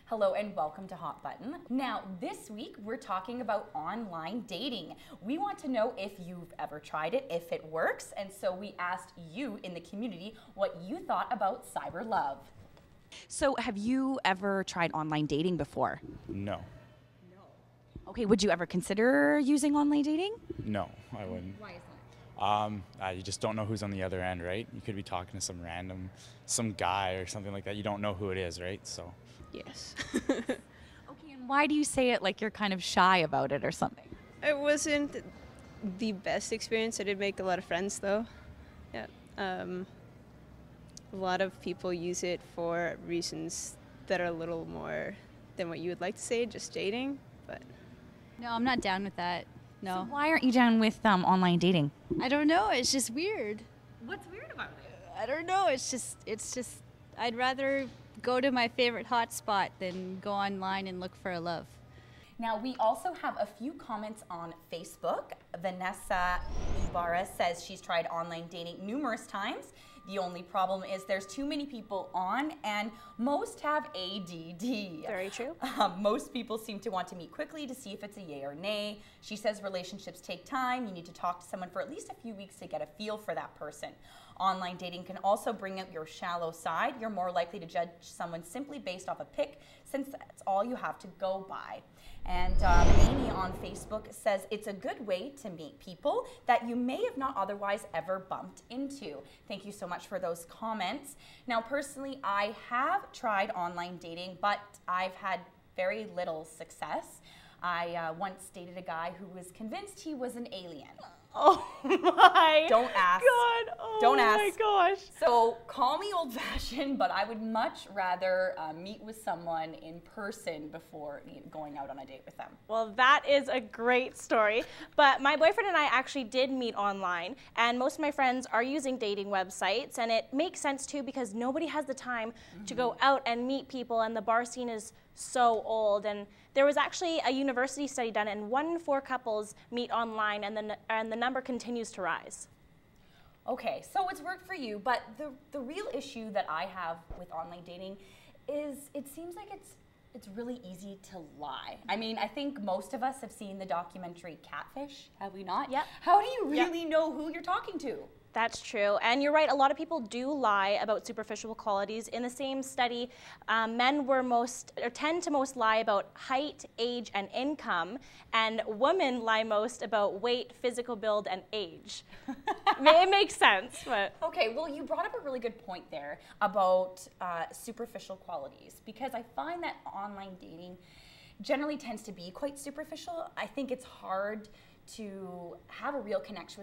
Hello and welcome to Hot Button. Now, this week we're talking about online dating. We want to know if you've ever tried it, if it works, and so we asked you in the community what you thought about cyber love. So have you ever tried online dating before? No. Okay, would you ever consider using online dating? No, I wouldn't. Why is You just don't know who's on the other end, right? You could be talking to some guy or something like that. You don't know who it is, right? So. Yes. Okay, and why do you say it like you're kind of shy about it or something? It wasn't the best experience. I did make a lot of friends though. Yeah. A lot of people use it for reasons that are a little more than what you would like to say, just dating, but. No, I'm not down with that. No. So why aren't you down with online dating? I don't know. It's just weird. What's weird about it? I don't know. It's just, I'd rather go to my favorite hotspot than go online and look for a love. Now, we also have a few comments on Facebook. Vanessa Ibarra says she's tried online dating numerous times. The only problem is there's too many people on and most have ADD. Very true. Most people seem to want to meet quickly to see if it's a yay or nay. She says relationships take time. You need to talk to someone for at least a few weeks to get a feel for that person. Online dating can also bring out your shallow side. You're more likely to judge someone simply based off a pic, since that's all you have to go by. And Amy on Facebook says it's a good way to meet people that you may have not otherwise ever bumped into. Thank you so much for those comments. Now, personally, I have tried online dating, but I've had very little success. I once dated a guy who was convinced he was an alien. Oh my Don't ask. God. Oh Don't ask. my gosh. So call me old-fashioned, but I would much rather meet with someone in person before going out on a date with them. Well, that is a great story. But my boyfriend and I actually did meet online, and most of my friends are using dating websites, and it makes sense too because nobody has the time to go out and meet people, and the bar scene is so old. And there was actually a university study done, and 1 in 4 couples meet online, and the number continues to rise. Okay, so it's worked for you, but the real issue that I have with online dating is it seems like it's really easy to lie. I mean, I think most of us have seen the documentary Catfish, have we not? Yep. How do you really know who you're talking to? That's true, and you're right, a lot of people do lie about superficial qualities. In the same study, men tend to most lie about height, age, and income, and women lie most about weight, physical build, and age. It makes sense, but. Okay, well, you brought up a really good point there about superficial qualities, because I find that online dating generally tends to be quite superficial. I think it's hard to have a real connection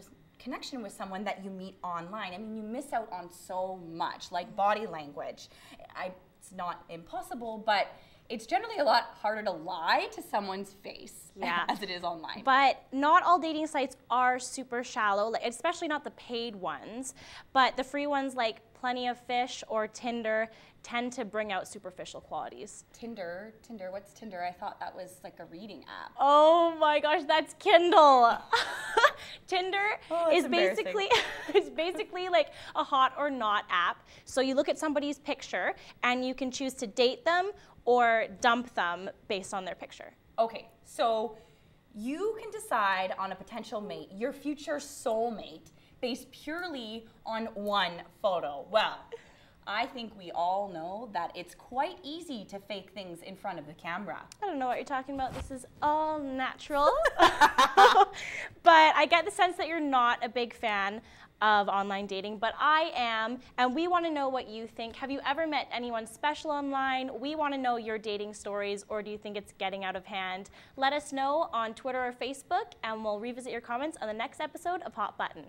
with someone that you meet online. I mean, you miss out on so much, like body language. It's not impossible, but it's generally a lot harder to lie to someone's face as it is online. But not all dating sites are super shallow, like, especially not the paid ones, but the free ones like Plenty of Fish or Tinder tend to bring out superficial qualities. Tinder, what's Tinder? I thought that was like a reading app. Oh my gosh, that's Kindle. Tinder is basically like a hot or not app. So you look at somebody's picture and you can choose to date them or dump them based on their picture. Okay, so you can decide on a potential mate, your future soulmate, based purely on one photo. Well, I think we all know that it's quite easy to fake things in front of the camera. I don't know what you're talking about. This is all natural. But I get the sense that you're not a big fan of online dating, but I am, and we want to know what you think. Have you ever met anyone special online? We want to know your dating stories, or do you think it's getting out of hand? Let us know on Twitter or Facebook, and we'll revisit your comments on the next episode of Hot Button.